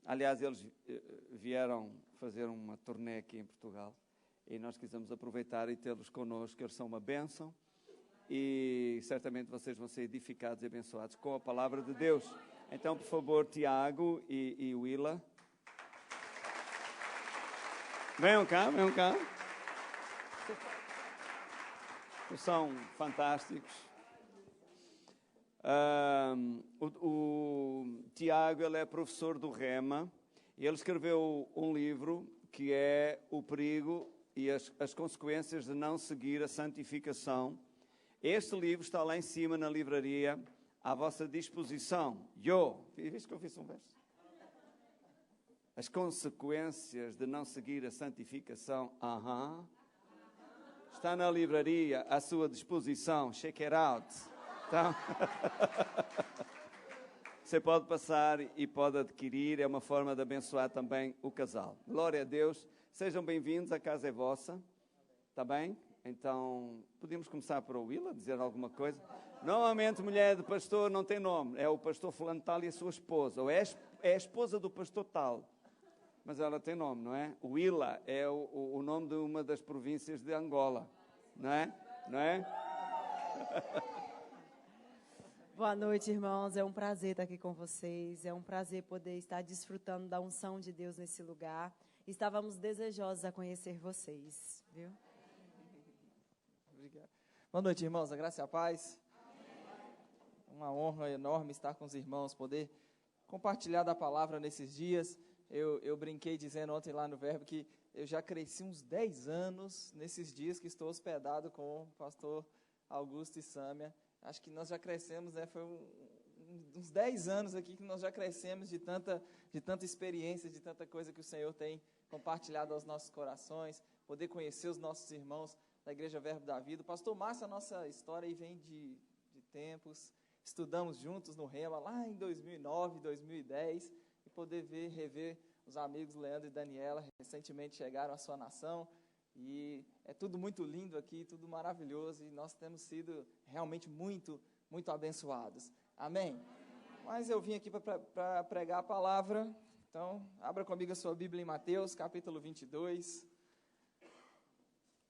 Aliás, eles vieram fazer uma turnê aqui em Portugal e nós quisemos aproveitar e tê-los connosco, eles são uma bênção e certamente vocês vão ser edificados e abençoados com a palavra de Deus. Então, por favor, Tiago e Willa. Venham cá. Eles são fantásticos. O Tiago, ele é professor do Rema e ele escreveu um livro que é O Perigo e as Consequências de Não Seguir a Santificação. Este livro está lá em cima na livraria, à vossa disposição. Viste que eu fiz um verso? As consequências de não seguir a santificação. Está na livraria, à sua disposição. Check it out. Então, você pode passar e pode adquirir. É uma forma de abençoar também o casal. Glória a Deus. Sejam bem-vindos, a casa é vossa. Está bem? Então, podemos começar por Willa, dizer alguma coisa? Normalmente, mulher de pastor não tem nome. É o pastor fulano tal e a sua esposa. Ou é a esposa do pastor tal. Mas ela tem nome, não é? Willa é o nome de uma das províncias de Angola. Não é? Boa noite, irmãos. É um prazer estar aqui com vocês. É um prazer poder estar desfrutando da unção de Deus nesse lugar. Estávamos desejosos a conhecer vocês, viu? Obrigado. Boa noite, irmãos. A graça e a paz. Uma honra enorme estar com os irmãos, poder compartilhar da palavra nesses dias. Eu brinquei dizendo ontem lá no Verbo que eu já cresci uns 10 anos nesses dias que estou hospedado com o pastor Augusto e Sâmia. Acho que nós já crescemos, né? Foi uns 10 anos aqui que nós já crescemos de tanta experiência, de tanta coisa que o Senhor tem compartilhado aos nossos corações, poder conhecer os nossos irmãos da Igreja Verbo da Vida. O pastor Márcio, a nossa história aí vem de tempos, estudamos juntos no Rema lá em 2009, 2010, e poder rever os amigos Leandro e Daniela, recentemente chegaram à sua nação, e é tudo muito lindo aqui, tudo maravilhoso, e nós temos sido realmente muito, muito abençoados. Amém? Mas eu vim aqui para pregar a palavra, então abra comigo a sua Bíblia em Mateus, capítulo 22.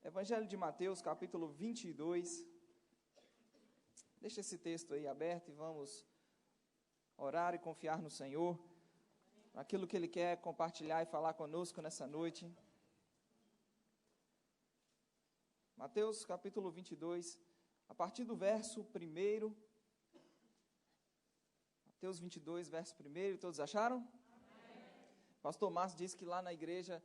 Evangelho de Mateus, capítulo 22. Deixa esse texto aí aberto e vamos orar e confiar no Senhor, aquilo que Ele quer compartilhar e falar conosco nessa noite. Mateus capítulo 22, a partir do verso 1. Mateus 22, verso 1, todos acharam? Amém. Pastor Márcio disse que lá na igreja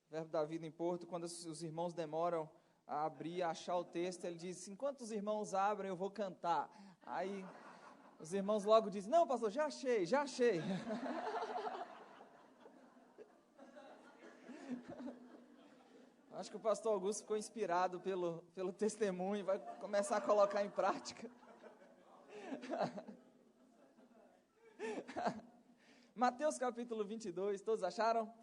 Verbo da Vida em Porto, quando os irmãos demoram a abrir, a achar o texto, ele diz, enquanto os irmãos abrem, eu vou cantar. Aí os irmãos logo dizem, não, pastor, já achei. Acho que o pastor Augusto ficou inspirado pelo testemunho e vai começar a colocar em prática. Mateus capítulo 22, todos acharam?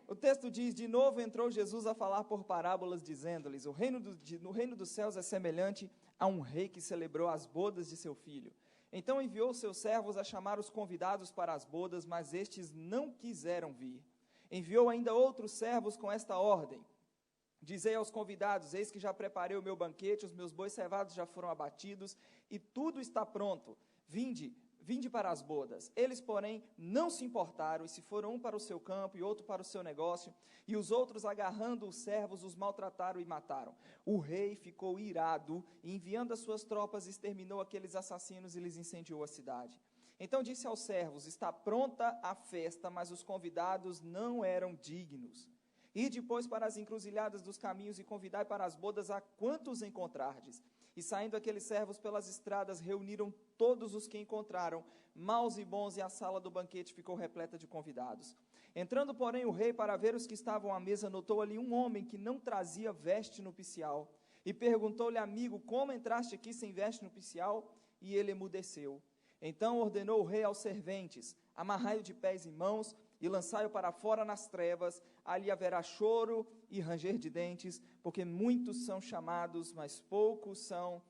O texto diz, de novo entrou Jesus a falar por parábolas, dizendo-lhes, no reino dos céus é semelhante a um rei que celebrou as bodas de seu filho. Então enviou seus servos a chamar os convidados para as bodas, mas estes não quiseram vir. Enviou ainda outros servos com esta ordem, dizei aos convidados, eis que já preparei o meu banquete, os meus bois cevados já foram abatidos, e tudo está pronto, vinde para as bodas. Eles, porém, não se importaram, e se foram um para o seu campo e outro para o seu negócio, e os outros, agarrando os servos, os maltrataram e mataram. O rei ficou irado, e enviando as suas tropas, exterminou aqueles assassinos e lhes incendiou a cidade. Então disse aos servos, está pronta a festa, mas os convidados não eram dignos. E depois para as encruzilhadas dos caminhos e convidai para as bodas a quantos encontrardes. E saindo aqueles servos pelas estradas, reuniram todos os que encontraram, maus e bons, e a sala do banquete ficou repleta de convidados. Entrando, porém, o rei para ver os que estavam à mesa, notou ali um homem que não trazia veste nupcial. E perguntou-lhe, amigo, como entraste aqui sem veste nupcial? E ele emudeceu. Então ordenou o rei aos serventes, amarrai-o de pés e mãos, e lançai-o para fora nas trevas, ali haverá choro e ranger de dentes, porque muitos são chamados, mas poucos são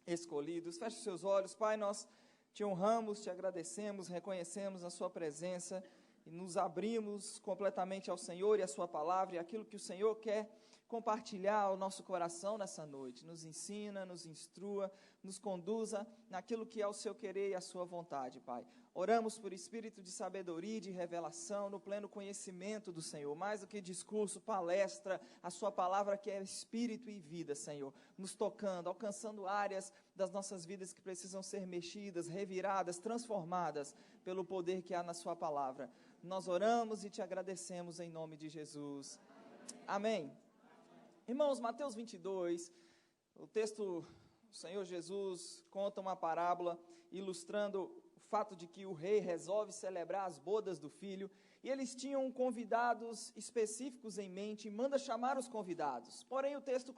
escolhidos. Feche seus olhos. Pai, nós te honramos, te agradecemos, reconhecemos a sua presença, e nos abrimos completamente ao Senhor e à sua palavra, e aquilo que o Senhor quer compartilhar ao nosso coração nessa noite. Nos ensina, nos instrua, nos conduza naquilo que é o seu querer e a sua vontade, Pai. Oramos por espírito de sabedoria e de revelação, no pleno conhecimento do Senhor, mais do que discurso, palestra, a sua palavra que é espírito e vida, Senhor, nos tocando, alcançando áreas das nossas vidas que precisam ser mexidas, reviradas, transformadas pelo poder que há na sua palavra. Nós oramos e te agradecemos em nome de Jesus. Amém. Irmãos, Mateus 22, o texto, o Senhor Jesus conta uma parábola ilustrando o fato de que o rei resolve celebrar as bodas do filho, e eles tinham convidados específicos em mente, e manda chamar os convidados. Porém, o texto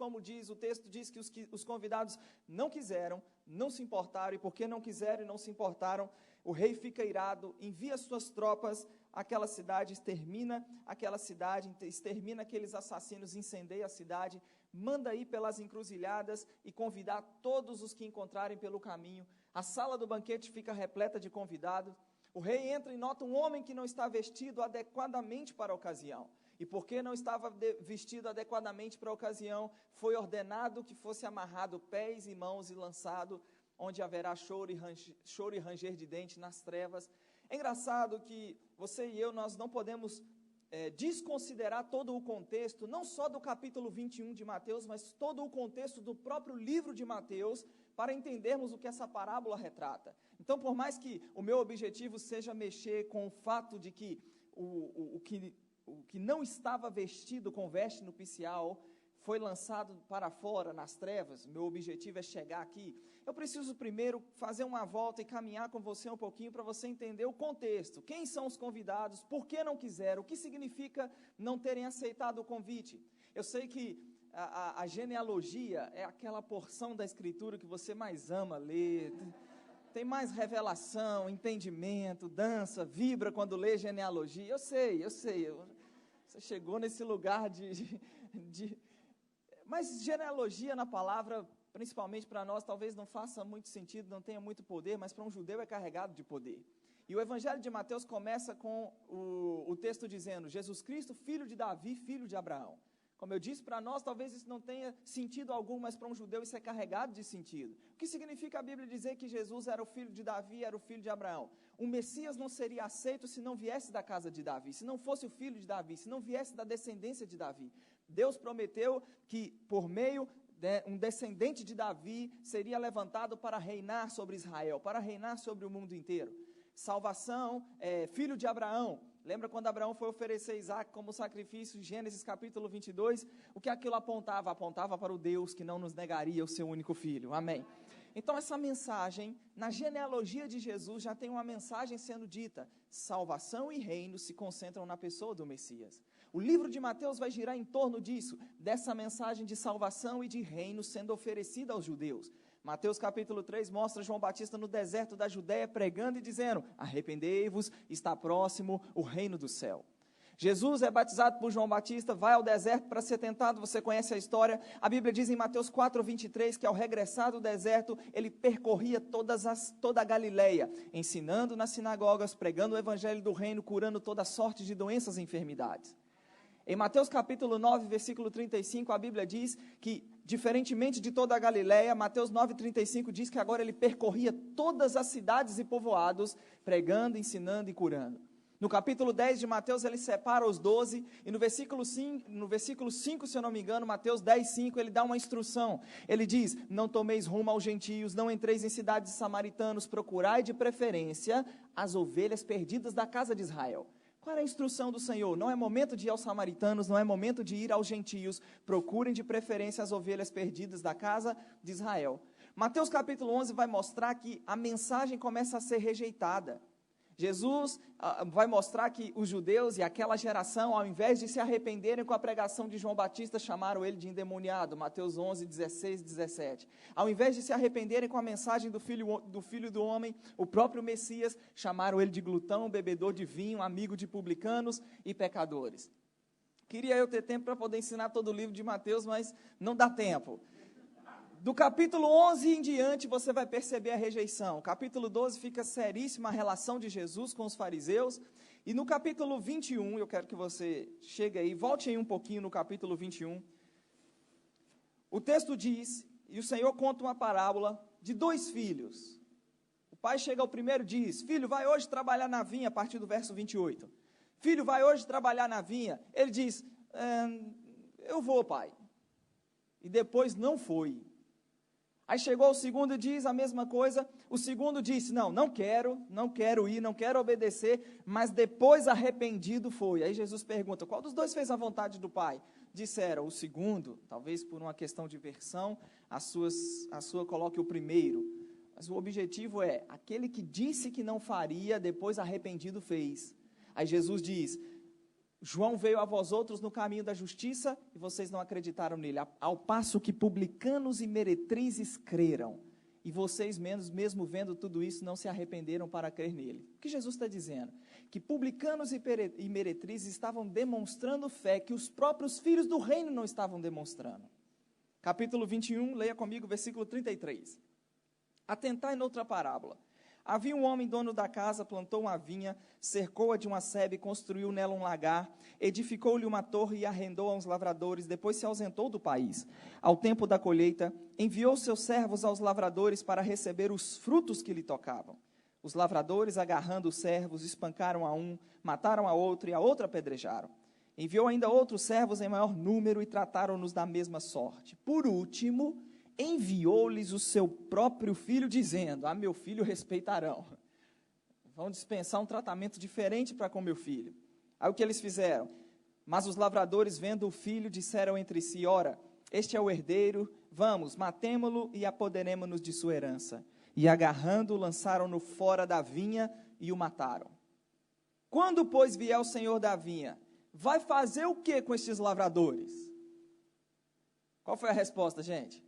diz que os convidados não quiseram, não se importaram, e porque não quiseram e não se importaram, o rei fica irado, envia suas tropas àquela cidade, extermina aqueles assassinos, incendeia a cidade, manda ir pelas encruzilhadas e convidar todos os que encontrarem pelo caminho. A sala do banquete fica repleta de convidados. O rei entra e nota um homem que não está vestido adequadamente para a ocasião. E porque não estava vestido adequadamente para a ocasião, foi ordenado que fosse amarrado pés e mãos e lançado, onde haverá choro e ranger de dente nas trevas. É engraçado que você e eu, nós não podemos desconsiderar todo o contexto, não só do capítulo 21 de Mateus, mas todo o contexto do próprio livro de Mateus, para entendermos o que essa parábola retrata. Então, por mais que o meu objetivo seja mexer com o fato de que o que não estava vestido com veste nupcial foi lançado para fora, nas trevas, meu objetivo é chegar aqui, eu preciso primeiro fazer uma volta e caminhar com você um pouquinho para você entender o contexto. Quem são os convidados? Por que não quiseram? O que significa não terem aceitado o convite? Eu sei que a genealogia é aquela porção da Escritura que você mais ama ler, tem mais revelação, entendimento, dança, vibra quando lê genealogia. Eu sei, você chegou nesse lugar mas genealogia na palavra, principalmente para nós, talvez não faça muito sentido, não tenha muito poder, mas para um judeu é carregado de poder. E o Evangelho de Mateus começa com o texto dizendo, Jesus Cristo, filho de Davi, filho de Abraão. Como eu disse, para nós talvez isso não tenha sentido algum, mas para um judeu isso é carregado de sentido. O que significa a Bíblia dizer que Jesus era o filho de Davi, era o filho de Abraão? O Messias não seria aceito se não viesse da casa de Davi, se não fosse o filho de Davi, se não viesse da descendência de Davi. Deus prometeu que por meio de um descendente de Davi seria levantado para reinar sobre Israel, para reinar sobre o mundo inteiro. Salvação, filho de Abraão. Lembra quando Abraão foi oferecer Isaac como sacrifício, Gênesis capítulo 22? O que aquilo apontava? Apontava para o Deus que não nos negaria o seu único filho. Amém. Então essa mensagem, na genealogia de Jesus, já tem uma mensagem sendo dita. Salvação e reino se concentram na pessoa do Messias. O livro de Mateus vai girar em torno disso, dessa mensagem de salvação e de reino sendo oferecida aos judeus. Mateus capítulo 3 mostra João Batista no deserto da Judéia pregando e dizendo, arrependei-vos, está próximo o reino do céu. Jesus é batizado por João Batista, vai ao deserto para ser tentado, você conhece a história. A Bíblia diz em Mateus 4:23 que ao regressar do deserto, ele percorria toda a Galileia, ensinando nas sinagogas, pregando o evangelho do reino, curando toda sorte de doenças e enfermidades. Em Mateus capítulo 9, versículo 35, a Bíblia diz que, diferentemente de toda a Galileia, Mateus 9:35 diz que agora ele percorria todas as cidades e povoados, pregando, ensinando e curando. No capítulo 10 de Mateus, ele separa os 12, e no versículo 5, se eu não me engano, Mateus 10:5, ele dá uma instrução. Ele diz, não tomeis rumo aos gentios, não entreis em cidades de samaritanos, procurai de preferência as ovelhas perdidas da casa de Israel. Qual é a instrução do Senhor? Não é momento de ir aos samaritanos, não é momento de ir aos gentios, procurem de preferência as ovelhas perdidas da casa de Israel. Mateus capítulo 11 vai mostrar que a mensagem começa a ser rejeitada. Jesus vai mostrar que os judeus e aquela geração, ao invés de se arrependerem com a pregação de João Batista, chamaram ele de endemoniado, Mateus 11, 16 e 17. Ao invés de se arrependerem com a mensagem do filho do homem, o próprio Messias, chamaram ele de glutão, bebedor de vinho, amigo de publicanos e pecadores. Queria eu ter tempo para poder ensinar todo o livro de Mateus, mas não dá tempo. Do capítulo 11 em diante, você vai perceber a rejeição. O capítulo 12 fica seríssima a relação de Jesus com os fariseus. E no capítulo 21, eu quero que você chegue aí, volte aí um pouquinho no capítulo 21. O texto diz, e o Senhor conta uma parábola de 2 filhos. O pai chega ao primeiro e diz, filho, vai hoje trabalhar na vinha, a partir do verso 28. Filho, vai hoje trabalhar na vinha. Ele diz, eu vou, pai. E depois não foi. Aí chegou o segundo e diz a mesma coisa. O segundo disse, não quero ir, não quero obedecer, mas depois arrependido foi. Aí Jesus pergunta, qual dos 2 fez a vontade do pai? Disseram, o segundo, talvez por uma questão de versão, a sua coloque o primeiro. Mas o objetivo é, aquele que disse que não faria, depois arrependido fez. Aí Jesus diz, João veio a vós outros no caminho da justiça e vocês não acreditaram nele, ao passo que publicanos e meretrizes creram, e vocês mesmo vendo tudo isso não se arrependeram para crer nele. O que Jesus está dizendo? Que publicanos e meretrizes estavam demonstrando fé que os próprios filhos do reino não estavam demonstrando. Capítulo 21, leia comigo, versículo 33. Atentai noutra parábola. Havia um homem dono da casa, plantou uma vinha, cercou-a de uma sebe, construiu nela um lagar, edificou-lhe uma torre e arrendou a uns lavradores, depois se ausentou do país. Ao tempo da colheita, enviou seus servos aos lavradores para receber os frutos que lhe tocavam. Os lavradores, agarrando os servos, espancaram a um, mataram a outro e a outro apedrejaram. Enviou ainda outros servos em maior número e trataram-nos da mesma sorte. Por último, enviou-lhes o seu próprio filho, dizendo, a meu filho respeitarão. Vão dispensar um tratamento diferente para com meu filho. Aí o que eles fizeram? Mas os lavradores, vendo o filho, disseram entre si, ora, este é o herdeiro, vamos, matemo-lo e apoderemo-nos de sua herança. E agarrando-o, lançaram-no fora da vinha e o mataram. Quando, pois, vier o senhor da vinha, vai fazer o que com estes lavradores? Qual foi a resposta, gente?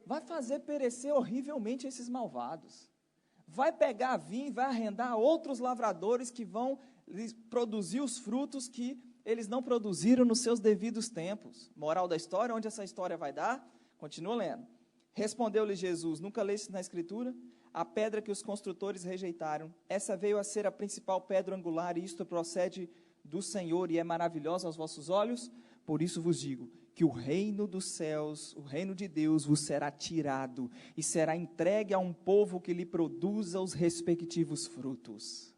Vai fazer perecer horrivelmente esses malvados. Vai pegar a vinha e vai arrendar a outros lavradores que vão produzir os frutos que eles não produziram nos seus devidos tempos. Moral da história, onde essa história vai dar? Continua lendo. Respondeu-lhe Jesus, nunca leste na Escritura? A pedra que os construtores rejeitaram, essa veio a ser a principal pedra angular, e isto procede do Senhor e é maravilhosa aos vossos olhos? Por isso vos digo, que o reino dos céus, o reino de Deus vos será tirado e será entregue a um povo que lhe produza os respectivos frutos.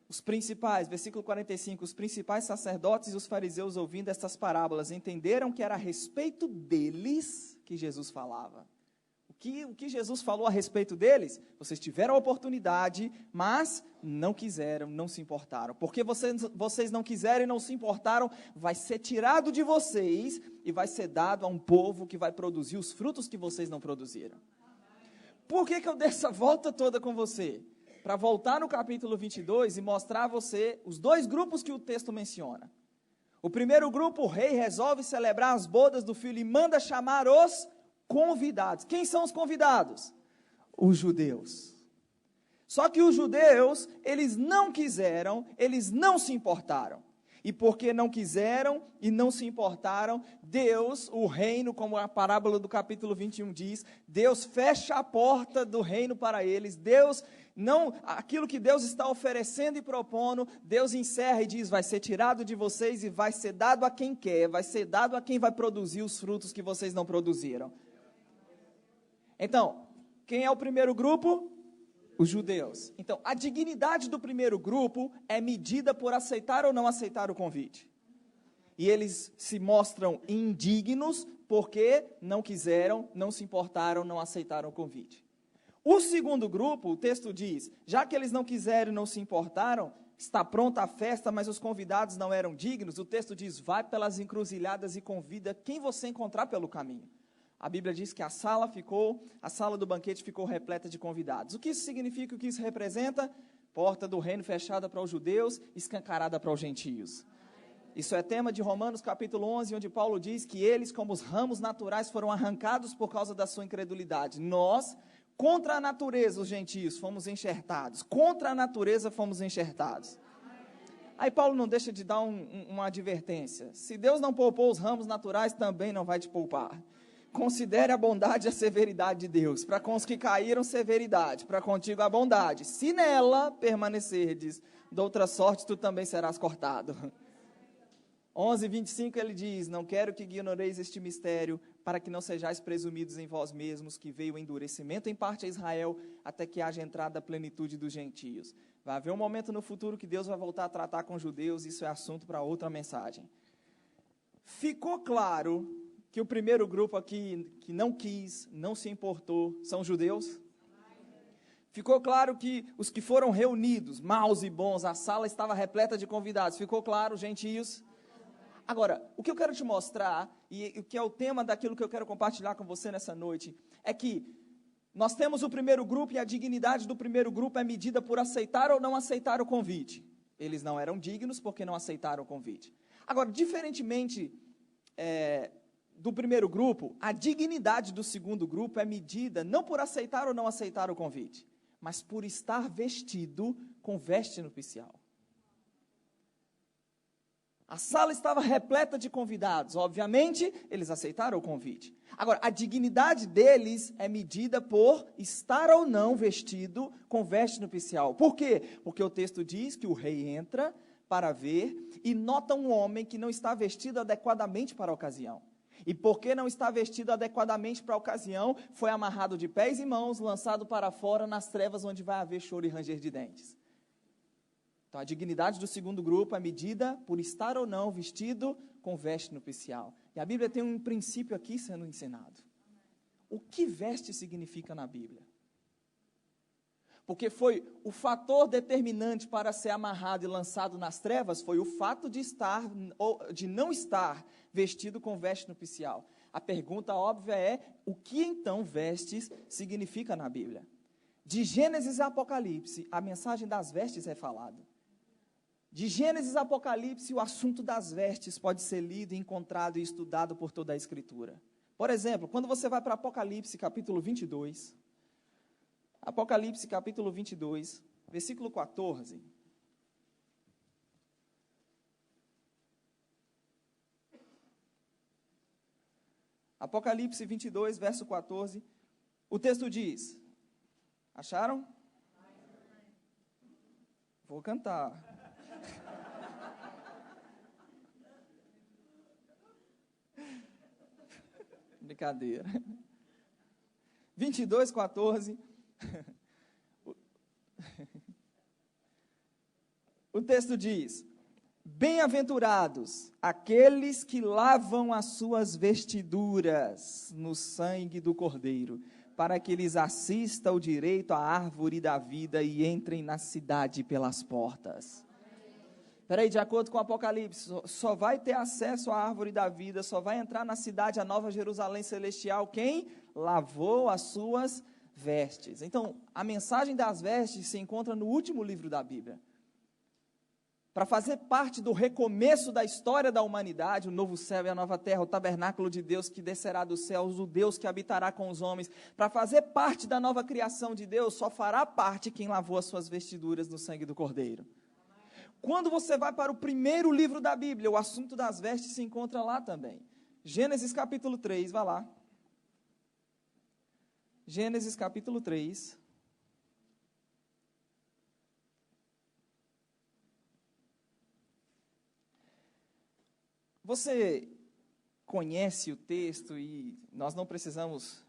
Os principais, versículo 45, os principais sacerdotes e os fariseus, ouvindo estas parábolas, entenderam que era a respeito deles que Jesus falava. O que Jesus falou a respeito deles? Vocês tiveram a oportunidade, mas não quiseram, não se importaram. Porque vocês não quiseram e não se importaram, vai ser tirado de vocês e vai ser dado a um povo que vai produzir os frutos que vocês não produziram. Por que eu dei essa volta toda com você? Para voltar no capítulo 22 e mostrar a você os 2 grupos que o texto menciona. O primeiro grupo, o rei resolve celebrar as bodas do filho e manda chamar os convidados. Quem são os convidados? Os judeus. Só que os judeus, eles não quiseram, eles não se importaram. E porque não quiseram e não se importaram, Deus, o reino, como a parábola do capítulo 21 diz, Deus fecha a porta do reino para eles. Deus não, aquilo que Deus está oferecendo e propondo, Deus encerra e diz, vai ser tirado de vocês e vai ser dado a quem quer, vai ser dado a quem vai produzir os frutos que vocês não produziram. Então, quem é o primeiro grupo? Os judeus. Então, a dignidade do primeiro grupo é medida por aceitar ou não aceitar o convite. E eles se mostram indignos porque não quiseram, não se importaram, não aceitaram o convite. O segundo grupo, o texto diz, já que eles não quiseram e não se importaram, está pronta a festa, mas os convidados não eram dignos, o texto diz, vai pelas encruzilhadas e convida quem você encontrar pelo caminho. A Bíblia diz que a sala do banquete ficou repleta de convidados. O que isso significa, o que isso representa? Porta do reino fechada para os judeus, escancarada para os gentios. Isso é tema de Romanos capítulo 11, onde Paulo diz que eles, como os ramos naturais, foram arrancados por causa da sua incredulidade. Nós, contra a natureza, os gentios, fomos enxertados. Contra a natureza, fomos enxertados. Aí Paulo não deixa de dar uma advertência. Se Deus não poupou os ramos naturais, também não vai te poupar. Considere a bondade e a severidade de Deus. Para com os que caíram, severidade. Para contigo, a bondade. Se nela permanecerdes, de outra sorte, tu também serás cortado. 11:25 ele diz: não quero que ignoreis este mistério, para que não sejais presumidos em vós mesmos, que veio o endurecimento em parte a Israel, até que haja entrada a plenitude dos gentios. Vai haver um momento no futuro que Deus vai voltar a tratar com os judeus, isso é assunto para outra mensagem. Ficou claro que o primeiro grupo aqui, que não quis, não se importou, são judeus? Ficou claro que os que foram reunidos, maus e bons, a sala estava repleta de convidados, ficou claro, gentios? Agora, o que eu quero te mostrar, e o que é o tema daquilo que eu quero compartilhar com você nessa noite, é que nós temos o primeiro grupo e a dignidade do primeiro grupo é medida por aceitar ou não aceitar o convite. Eles não eram dignos porque não aceitaram o convite. Agora, diferentemente do primeiro grupo, a dignidade do segundo grupo é medida não por aceitar ou não aceitar o convite, mas por estar vestido com veste nupcial. A sala estava repleta de convidados, obviamente, eles aceitaram o convite. Agora, a dignidade deles é medida por estar ou não vestido com veste nupcial. Por quê? Porque o texto diz que o rei entra para ver e nota um homem que não está vestido adequadamente para a ocasião. E porque não está vestido adequadamente para a ocasião, foi amarrado de pés e mãos, lançado para fora nas trevas onde vai haver choro e ranger de dentes. Então, a dignidade do segundo grupo é medida por estar ou não vestido com veste nupcial. E a Bíblia tem um princípio aqui sendo ensinado. O que veste significa na Bíblia? Porque foi o fator determinante para ser amarrado e lançado nas trevas, foi o fato de não estar vestido com veste nupcial. A pergunta óbvia é, o que então vestes significa na Bíblia? De Gênesis a Apocalipse, a mensagem das vestes é falada. De Gênesis a Apocalipse, o assunto das vestes pode ser lido, encontrado e estudado por toda a Escritura. Por exemplo, quando você vai para Apocalipse, capítulo 22, Apocalipse, capítulo 22, versículo 14. Apocalipse 22, verso 14. O texto diz, acharam? Vou cantar. Brincadeira. 22, 14. O texto diz: bem-aventurados aqueles que lavam as suas vestiduras no sangue do Cordeiro, para que lhes assista o direito à árvore da vida e entrem na cidade pelas portas. Peraí, de acordo com o Apocalipse, só vai ter acesso à árvore da vida, só vai entrar na cidade, a Nova Jerusalém Celestial, quem lavou as suas vestes. Então, a mensagem das vestes se encontra no último livro da Bíblia. Para fazer parte do recomeço da história da humanidade, o novo céu e a nova terra, o tabernáculo de Deus que descerá dos céus, o Deus que habitará com os homens, para fazer parte da nova criação de Deus, só fará parte quem lavou as suas vestiduras no sangue do Cordeiro. Quando você vai para o primeiro livro da Bíblia, o assunto das vestes se encontra lá também. Gênesis capítulo 3, vai lá. Gênesis capítulo 3. Você conhece o texto e nós não precisamos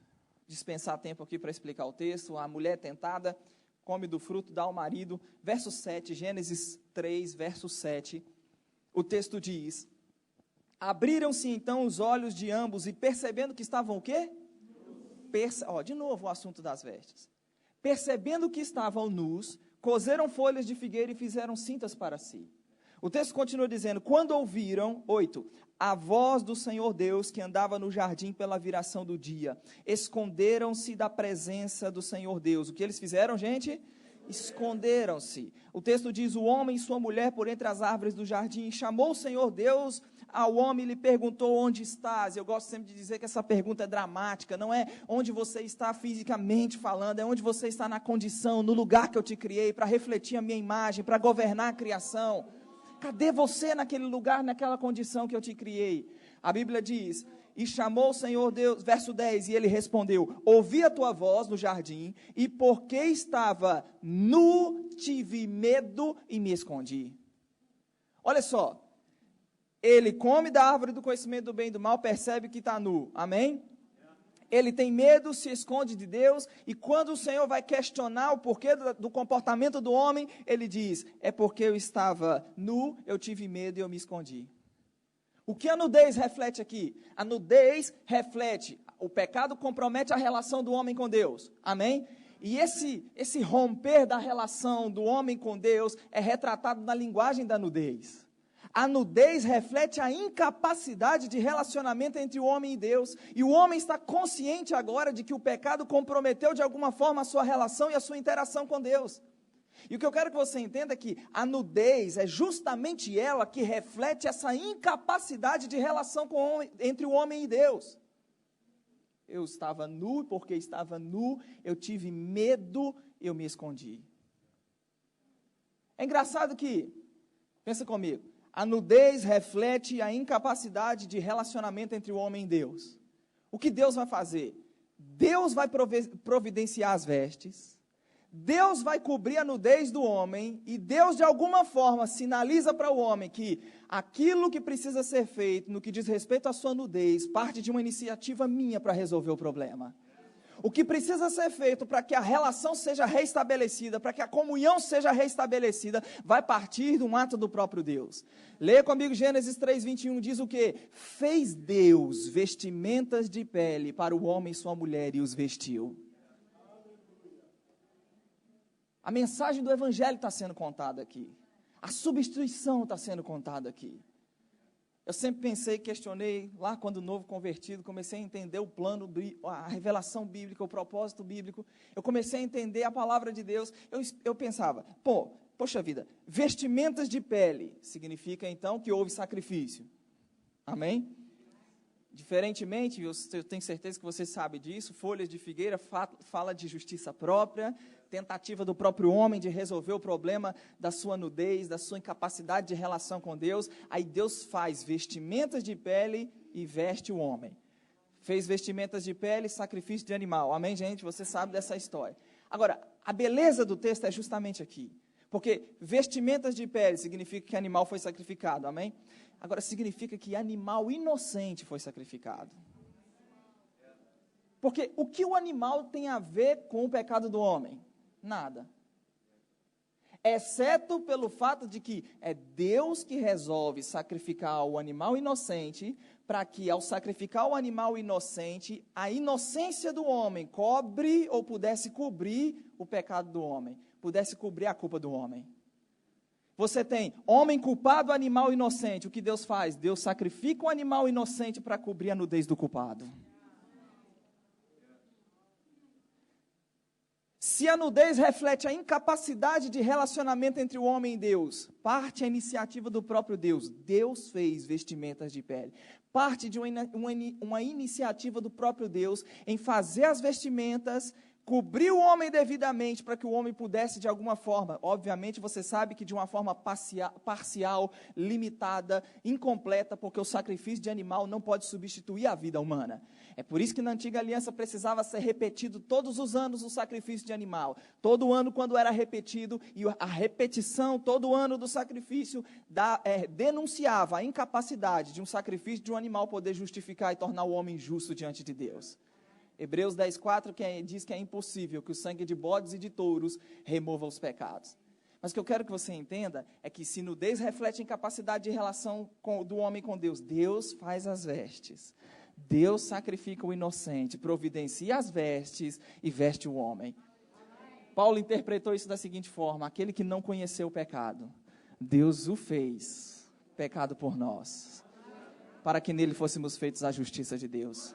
dispensar tempo aqui para explicar o texto. A mulher tentada come do fruto, dá ao marido. Verso 7, Gênesis 3, verso 7. O texto diz: abriram-se então os olhos de ambos e percebendo que estavam o quê? De novo o assunto das vestes. Percebendo que estavam nus, coseram folhas de figueira e fizeram cintas para si. O texto continua dizendo, quando ouviram, 8, a voz do Senhor Deus que andava no jardim pela viração do dia, esconderam-se da presença do Senhor Deus. O que eles fizeram, gente? Esconderam-se. O texto diz, o homem e sua mulher por entre as árvores do jardim, chamou o Senhor Deus ao homem e lhe perguntou, onde estás? Eu gosto sempre de dizer que essa pergunta é dramática, não é onde você está fisicamente falando, é onde você está na condição, no lugar que eu te criei, para refletir a minha imagem, para governar a criação. Cadê você naquele lugar, naquela condição que eu te criei? A Bíblia diz E chamou o Senhor Deus, verso 10, e ele respondeu: ouvi a tua voz no jardim, e porque estava nu, tive medo e me escondi. Olha só, ele come da árvore do conhecimento do bem e do mal, percebe que está nu, amém? Ele tem medo, se esconde de Deus, e quando o Senhor vai questionar o porquê do comportamento do homem, ele diz: é porque eu estava nu, eu tive medo e eu me escondi. O que a nudez reflete aqui? A nudez reflete, o pecado compromete a relação do homem com Deus, amém? E esse romper da relação do homem com Deus é retratado na linguagem da nudez. A nudez reflete a incapacidade de relacionamento entre o homem e Deus, e o homem está consciente agora de que o pecado comprometeu de alguma forma a sua relação e a sua interação com Deus. E o que eu quero que você entenda é que a nudez é justamente ela que reflete essa incapacidade de relação entre o homem e Deus. Eu estava nu, porque estava nu, eu tive medo, eu me escondi. É engraçado que, pensa comigo, a nudez reflete a incapacidade de relacionamento entre o homem e Deus. O que Deus vai fazer? Deus vai providenciar as vestes, Deus vai cobrir a nudez do homem, e Deus de alguma forma sinaliza para o homem que aquilo que precisa ser feito, no que diz respeito à sua nudez, parte de uma iniciativa minha para resolver o problema. O que precisa ser feito para que a relação seja restabelecida, para que a comunhão seja restabelecida, vai partir de um ato do próprio Deus. Leia comigo Gênesis 3:21, diz o quê? Fez Deus vestimentas de pele para o homem e sua mulher e os vestiu. A mensagem do Evangelho está sendo contada aqui. A substituição está sendo contada aqui. Eu sempre pensei, questionei, lá quando novo convertido, comecei a entender o plano, a revelação bíblica, o propósito bíblico. Eu comecei a entender a palavra de Deus. Eu pensava, poxa vida, vestimentas de pele, significa então que houve sacrifício. Amém? Diferentemente, eu tenho certeza que você sabe disso, folhas de figueira fala de justiça própria, tentativa do próprio homem de resolver o problema da sua nudez, da sua incapacidade de relação com Deus. Aí Deus faz vestimentas de pele e veste o homem. Fez vestimentas de pele e sacrifício de animal. Amém, gente? Você sabe dessa história. Agora, a beleza do texto é justamente aqui. Porque vestimentas de pele significa que animal foi sacrificado. Amém? Agora, significa que animal inocente foi sacrificado. Porque o que o animal tem a ver com o pecado do homem? Nada. Exceto pelo fato de que é Deus que resolve sacrificar o animal inocente, para que ao sacrificar o animal inocente, a inocência do homem cobre ou pudesse cobrir o pecado do homem, pudesse cobrir a culpa do homem. Você tem homem culpado, animal inocente. O que Deus faz? Deus sacrifica o animal inocente para cobrir a nudez do culpado. Se a nudez reflete a incapacidade de relacionamento entre o homem e Deus, parte a iniciativa do próprio Deus. Deus fez vestimentas de pele. Parte de uma iniciativa do próprio Deus em fazer as vestimentas, cobrir o homem devidamente para que o homem pudesse de alguma forma, obviamente você sabe que de uma forma parcial, limitada, incompleta, porque o sacrifício de animal não pode substituir a vida humana. É por isso que na antiga aliança precisava ser repetido todos os anos o sacrifício de animal. Todo ano quando era repetido, e a repetição todo ano do sacrifício denunciava a incapacidade de um sacrifício de um animal poder justificar e tornar o homem justo diante de Deus. Hebreus 10:4 diz que é impossível que o sangue de bodes e de touros remova os pecados. Mas o que eu quero que você entenda é que se nudez reflete a incapacidade de relação do homem com Deus, Deus faz as vestes. Deus sacrifica o inocente, providencia as vestes e veste o homem. Paulo interpretou isso da seguinte forma: aquele que não conheceu o pecado, Deus o fez pecado por nós, para que nele fôssemos feitos a justiça de Deus.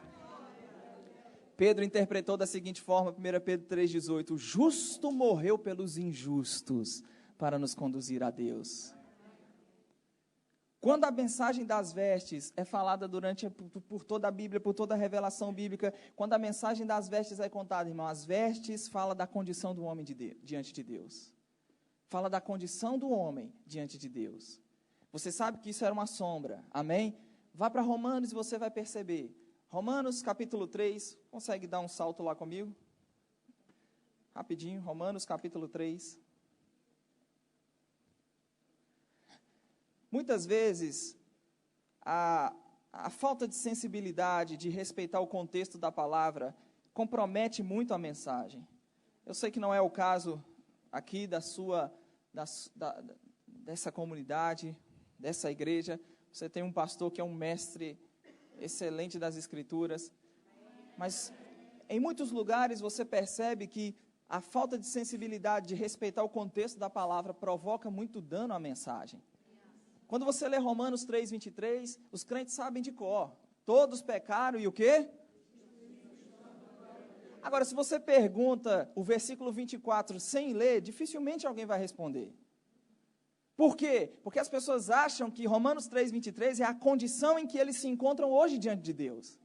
Pedro interpretou da seguinte forma, 1 Pedro 3,18, o justo morreu pelos injustos para nos conduzir a Deus. Quando a mensagem das vestes é falada por toda a Bíblia, por toda a revelação bíblica, quando a mensagem das vestes é contada, irmão, as vestes fala da condição do homem diante de Deus. Fala da condição do homem diante de Deus. Você sabe que isso era uma sombra, amém? Vá para Romanos e você vai perceber. Romanos capítulo 3, consegue dar um salto lá comigo? Rapidinho, Romanos capítulo 3. Muitas vezes, a falta de sensibilidade, de respeitar o contexto da palavra, compromete muito a mensagem. Eu sei que não é o caso aqui dessa comunidade, dessa igreja. Você tem um pastor que é um mestre excelente das Escrituras. Mas em muitos lugares você percebe que a falta de sensibilidade, de respeitar o contexto da palavra, provoca muito dano à mensagem. Quando você lê Romanos 3, 23, os crentes sabem de cor. Todos pecaram e o quê? Agora, se você pergunta o versículo 24 sem ler, dificilmente alguém vai responder. Por quê? Porque as pessoas acham que Romanos 3, 23 é a condição em que eles se encontram hoje diante de Deus.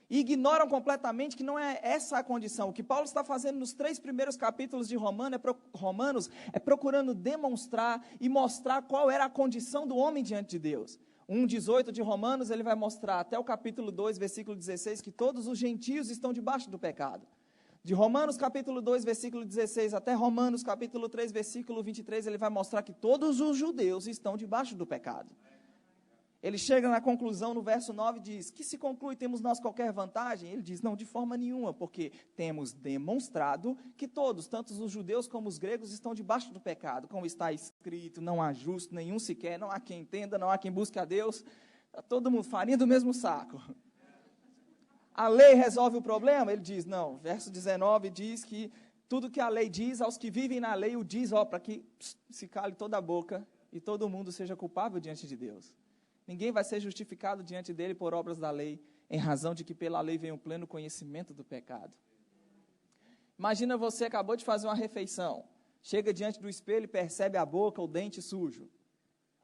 E ignoram completamente que não é essa a condição. O que Paulo está fazendo nos 3 primeiros capítulos de Romanos é procurando demonstrar e mostrar qual era a condição do homem diante de Deus. 1,18 de Romanos, ele vai mostrar até o capítulo 2, versículo 16, que todos os gentios estão debaixo do pecado. De Romanos capítulo 2, versículo 16, até Romanos capítulo 3, versículo 23, ele vai mostrar que todos os judeus estão debaixo do pecado. Ele chega na conclusão, no verso 9, e diz, que se conclui, temos nós qualquer vantagem? Ele diz, não, de forma nenhuma, porque temos demonstrado que todos, tanto os judeus como os gregos, estão debaixo do pecado. Como está escrito, não há justo nenhum sequer, não há quem entenda, não há quem busque a Deus. Está todo mundo farinha do mesmo saco. A lei resolve o problema? Ele diz, não. Verso 19 diz que tudo que a lei diz, aos que vivem na lei, o diz, para que se cale toda a boca e todo mundo seja culpável diante de Deus. Ninguém vai ser justificado diante dele por obras da lei, em razão de que pela lei vem o pleno conhecimento do pecado. Imagina você acabou de fazer uma refeição, chega diante do espelho e percebe a boca, o dente sujo.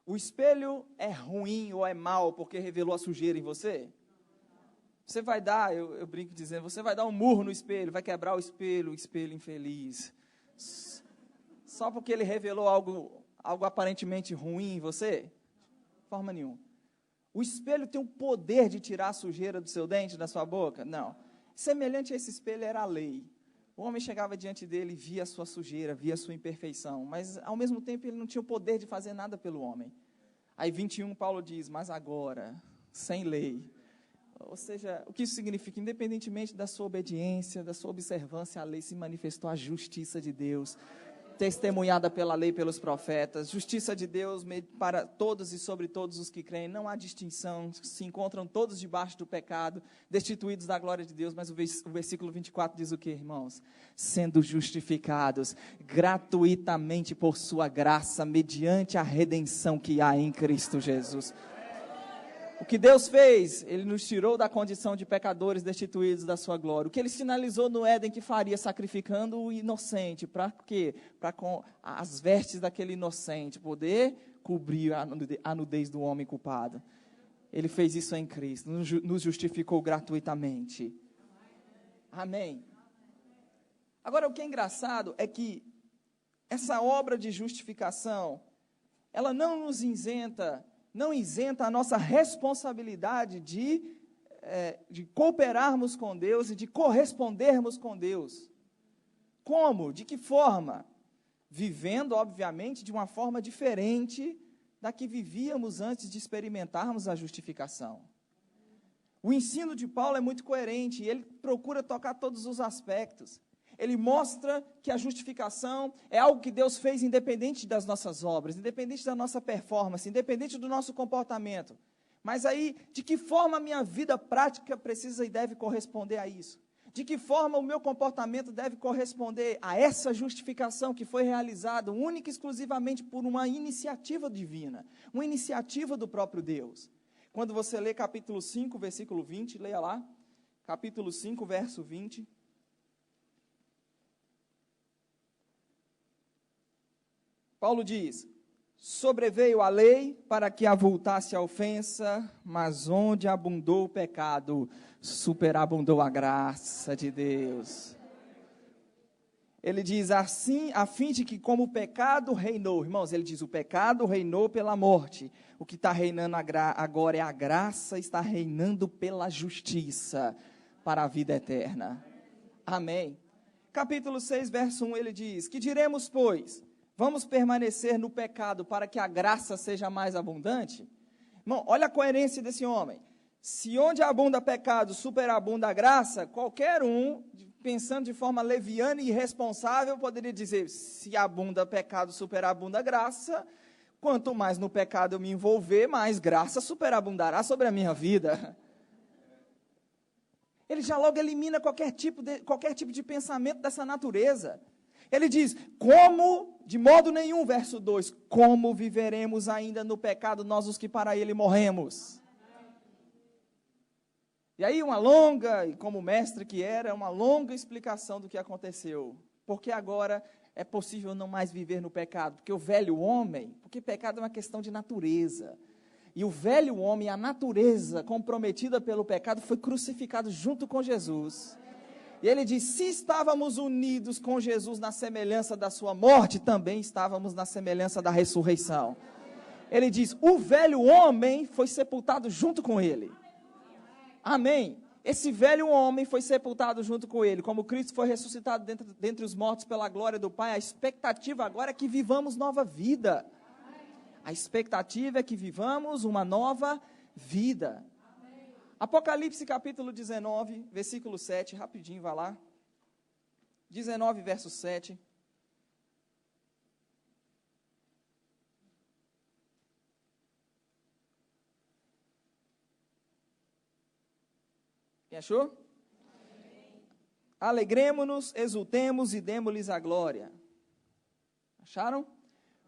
O espelho é ruim ou é mau porque revelou a sujeira em você? Você vai dar, eu brinco dizendo, você vai dar um murro no espelho, vai quebrar o espelho infeliz. Só porque ele revelou algo aparentemente ruim em você? De forma nenhuma. O espelho tem o poder de tirar a sujeira do seu dente, da sua boca? Não. Semelhante a esse espelho era a lei. O homem chegava diante dele e via a sua sujeira, via a sua imperfeição, mas ao mesmo tempo ele não tinha o poder de fazer nada pelo homem. Aí 21 Paulo diz, mas agora, sem lei. Ou seja, o que isso significa? Independentemente da sua obediência, da sua observância à lei, se manifestou a justiça de Deus, testemunhada pela lei e pelos profetas, justiça de Deus para todos e sobre todos os que creem, não há distinção, se encontram todos debaixo do pecado, destituídos da glória de Deus, mas o versículo 24 diz o que, irmãos? Sendo justificados gratuitamente por sua graça, mediante a redenção que há em Cristo Jesus. O que Deus fez, Ele nos tirou da condição de pecadores destituídos da sua glória. O que Ele sinalizou no Éden que faria, sacrificando o inocente. Para quê? Para com as vestes daquele inocente poder cobrir a nudez do homem culpado. Ele fez isso em Cristo, nos justificou gratuitamente. Amém. Agora, o que é engraçado é que essa obra de justificação, ela não isenta a nossa responsabilidade de cooperarmos com Deus e de correspondermos com Deus. Como? De que forma? Vivendo, obviamente, de uma forma diferente da que vivíamos antes de experimentarmos a justificação. O ensino de Paulo é muito coerente, e ele procura tocar todos os aspectos. Ele mostra que a justificação é algo que Deus fez independente das nossas obras, independente da nossa performance, independente do nosso comportamento. Mas aí, de que forma a minha vida prática precisa e deve corresponder a isso? De que forma o meu comportamento deve corresponder a essa justificação que foi realizada única e exclusivamente por uma iniciativa divina, uma iniciativa do próprio Deus? Quando você lê capítulo 5, versículo 20, leia lá, capítulo 5, verso 20. Paulo diz, sobreveio a lei para que avultasse a ofensa, mas onde abundou o pecado, superabundou a graça de Deus. Ele diz assim, a fim de que como o pecado reinou, irmãos, ele diz, o pecado reinou pela morte, o que está reinando agora é a graça, está reinando pela justiça, para a vida eterna. Amém. Capítulo 6, verso 1, ele diz, que diremos, pois, vamos permanecer no pecado para que a graça seja mais abundante? Irmão, olha a coerência desse homem. Se onde abunda pecado superabunda a graça, qualquer um, pensando de forma leviana e irresponsável, poderia dizer, se abunda pecado superabunda a graça, quanto mais no pecado eu me envolver, mais graça superabundará sobre a minha vida. Ele já logo elimina qualquer tipo de pensamento dessa natureza. Ele diz, como, de modo nenhum, verso 2, como viveremos ainda no pecado nós os que para ele morremos? E aí uma longa, e como mestre que era, uma longa explicação do que aconteceu. Porque agora é possível não mais viver no pecado, porque o velho homem, porque pecado é uma questão de natureza. E o velho homem, a natureza comprometida pelo pecado, foi crucificado junto com Jesus. E ele diz, se estávamos unidos com Jesus na semelhança da sua morte, também estávamos na semelhança da ressurreição. Ele diz, o velho homem foi sepultado junto com ele. Amém. Esse velho homem foi sepultado junto com ele. Como Cristo foi ressuscitado dentre os mortos pela glória do Pai, a expectativa agora é que vivamos nova vida. A expectativa é que vivamos uma nova vida. Apocalipse capítulo 19, versículo 7, rapidinho, vai lá. 19, verso 7. Quem achou? Alegremo-nos, exultemos e demos-lhes a glória. Acharam?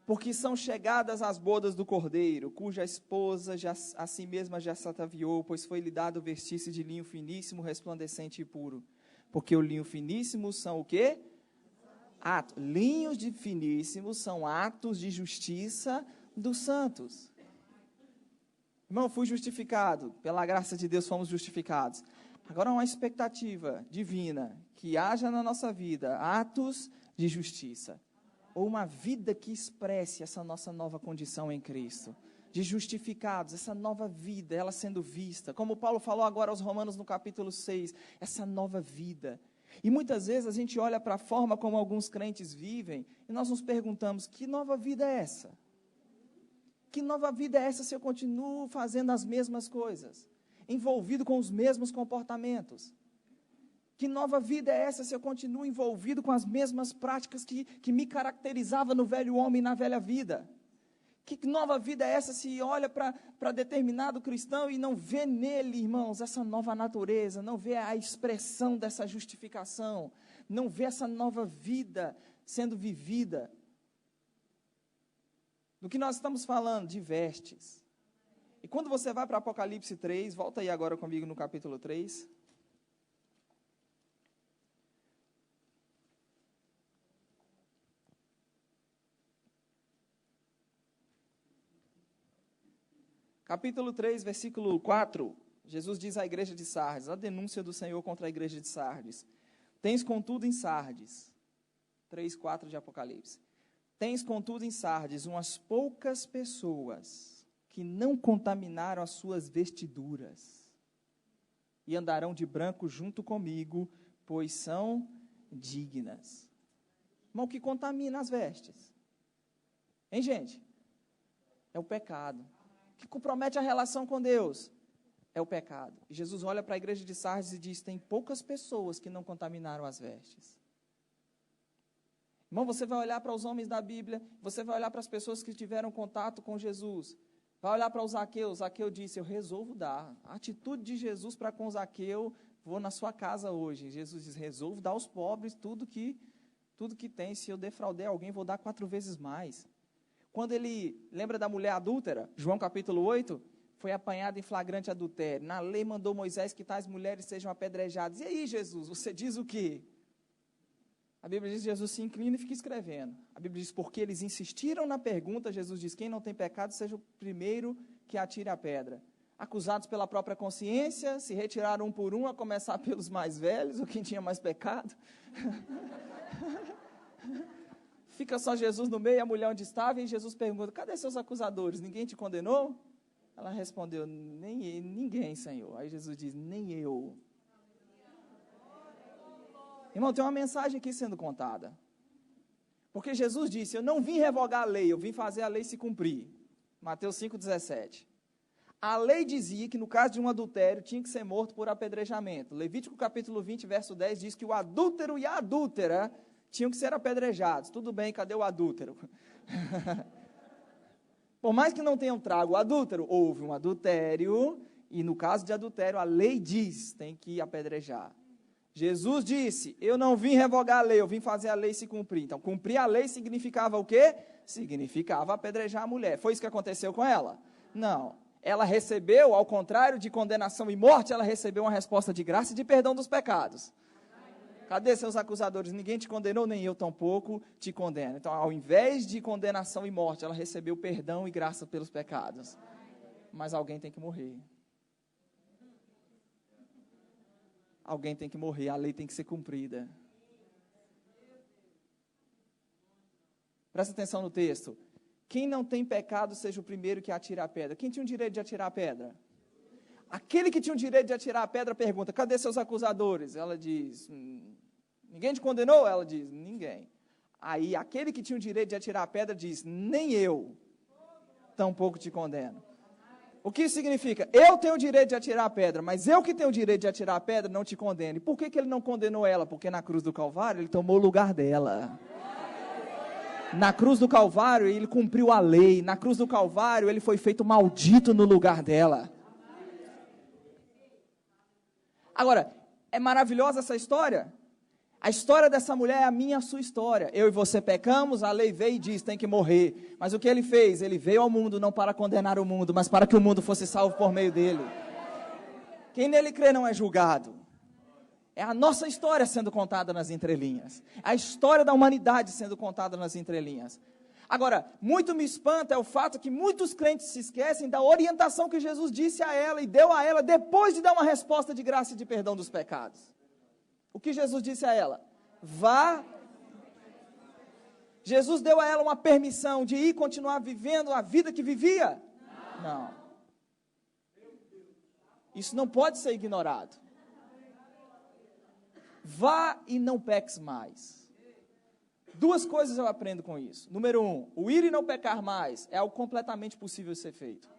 Porque são chegadas as bodas do Cordeiro, cuja esposa a si mesma já se ataviou, pois foi-lhe dado vestir-se de linho finíssimo, resplandecente e puro. Porque o linho finíssimo são o quê? Linhos de finíssimos são atos de justiça dos santos. Irmão, fui justificado, pela graça de Deus fomos justificados. Agora uma expectativa divina, que haja na nossa vida atos de justiça. Ou uma vida que expresse essa nossa nova condição em Cristo, de justificados, essa nova vida, ela sendo vista, como Paulo falou agora aos Romanos no capítulo 6, essa nova vida. E muitas vezes a gente olha para a forma como alguns crentes vivem, e nós nos perguntamos, que nova vida é essa? Que nova vida é essa se eu continuo fazendo as mesmas coisas, envolvido com os mesmos comportamentos? Que nova vida é essa se eu continuo envolvido com as mesmas práticas que me caracterizava no velho homem e na velha vida? Que nova vida é essa se olha para determinado cristão e não vê nele, irmãos, essa nova natureza, não vê a expressão dessa justificação, não vê essa nova vida sendo vivida? Do que nós estamos falando? De vestes. E quando você vai para Apocalipse 3, volta aí agora comigo no capítulo 3. Capítulo 3, versículo 4, Jesus diz à igreja de Sardes, a denúncia do Senhor contra a igreja de Sardes. Tens contudo em Sardes, 3, 4 de Apocalipse, tens contudo em Sardes umas poucas pessoas que não contaminaram as suas vestiduras e andarão de branco junto comigo, pois são dignas. Irmão, o que contamina as vestes? Hein, gente? É o pecado. O que compromete a relação com Deus é o pecado. E Jesus olha para a igreja de Sardes e diz, tem poucas pessoas que não contaminaram as vestes. Irmão, você vai olhar para os homens da Bíblia, você vai olhar para as pessoas que tiveram contato com Jesus, vai olhar para o Zaqueu. Zaqueu disse, eu resolvo dar. A atitude de Jesus para com Zaqueu, vou na sua casa hoje. Jesus diz, resolvo dar aos pobres tudo que tem. Se eu defraudei alguém, vou dar 4 vezes mais. Quando ele lembra da mulher adúltera, João capítulo 8, foi apanhada em flagrante adultério. Na lei mandou Moisés que tais mulheres sejam apedrejadas. E aí, Jesus, você diz o quê? A Bíblia diz que Jesus se inclina e fica escrevendo. A Bíblia diz, porque eles insistiram na pergunta, Jesus diz, quem não tem pecado seja o primeiro que atire a pedra. Acusados pela própria consciência, se retiraram um por um, a começar pelos mais velhos, ou quem tinha mais pecado. Fica só Jesus no meio, a mulher onde estava, e Jesus pergunta, cadê seus acusadores? Ninguém te condenou? Ela respondeu, ninguém, Senhor. Aí Jesus diz, nem eu. Irmão, tem uma mensagem aqui sendo contada. Porque Jesus disse, eu não vim revogar a lei, eu vim fazer a lei se cumprir. Mateus 5,17. A lei dizia que no caso de um adultério tinha que ser morto por apedrejamento. Levítico capítulo 20, verso 10 diz que o adúltero e a adúltera tinham que ser apedrejados. Tudo bem, cadê o adúltero? Por mais que não tenham trago o adúltero, houve um adultério, e no caso de adultério, a lei diz, tem que apedrejar. Jesus disse, eu não vim revogar a lei, eu vim fazer a lei se cumprir. Então, cumprir a lei significava o quê? Significava apedrejar a mulher. Foi isso que aconteceu com ela? Não. Ela recebeu, ao contrário de condenação e morte, ela recebeu uma resposta de graça e de perdão dos pecados. Cadê seus acusadores? Ninguém te condenou, nem eu tampouco te condeno. Então, ao invés de condenação e morte, ela recebeu perdão e graça pelos pecados. Mas alguém tem que morrer. Alguém tem que morrer, a lei tem que ser cumprida. Presta atenção no texto. Quem não tem pecado, seja o primeiro que atira a pedra. Quem tinha o direito de atirar a pedra? Aquele que tinha o direito de atirar a pedra pergunta, cadê seus acusadores? Ela diz, ninguém te condenou? Ela diz, ninguém. Aí aquele que tinha o direito de atirar a pedra diz, nem eu, tampouco te condeno. O que isso significa? Eu tenho o direito de atirar a pedra, mas eu que tenho o direito de atirar a pedra não te condeno. E por que ele não condenou ela? Porque na cruz do Calvário ele tomou o lugar dela. Na cruz do Calvário ele cumpriu a lei. Na cruz do Calvário ele foi feito maldito no lugar dela. Agora, é maravilhosa essa história? A história dessa mulher é a minha e a sua história. Eu e você pecamos, a lei veio e diz, tem que morrer. Mas o que ele fez? Ele veio ao mundo não para condenar o mundo, mas para que o mundo fosse salvo por meio dele. Quem nele crê não é julgado. É a nossa história sendo contada nas entrelinhas. A história da humanidade sendo contada nas entrelinhas. Agora, muito me espanta é o fato que muitos crentes se esquecem da orientação que Jesus disse a ela e deu a ela depois de dar uma resposta de graça e de perdão dos pecados. O que Jesus disse a ela? Vá. Jesus deu a ela uma permissão de ir continuar vivendo a vida que vivia? Não. Isso não pode ser ignorado. Vá e não peques mais. Duas coisas eu aprendo com isso. Número 1, o ir e não pecar mais é algo completamente possível de ser feito.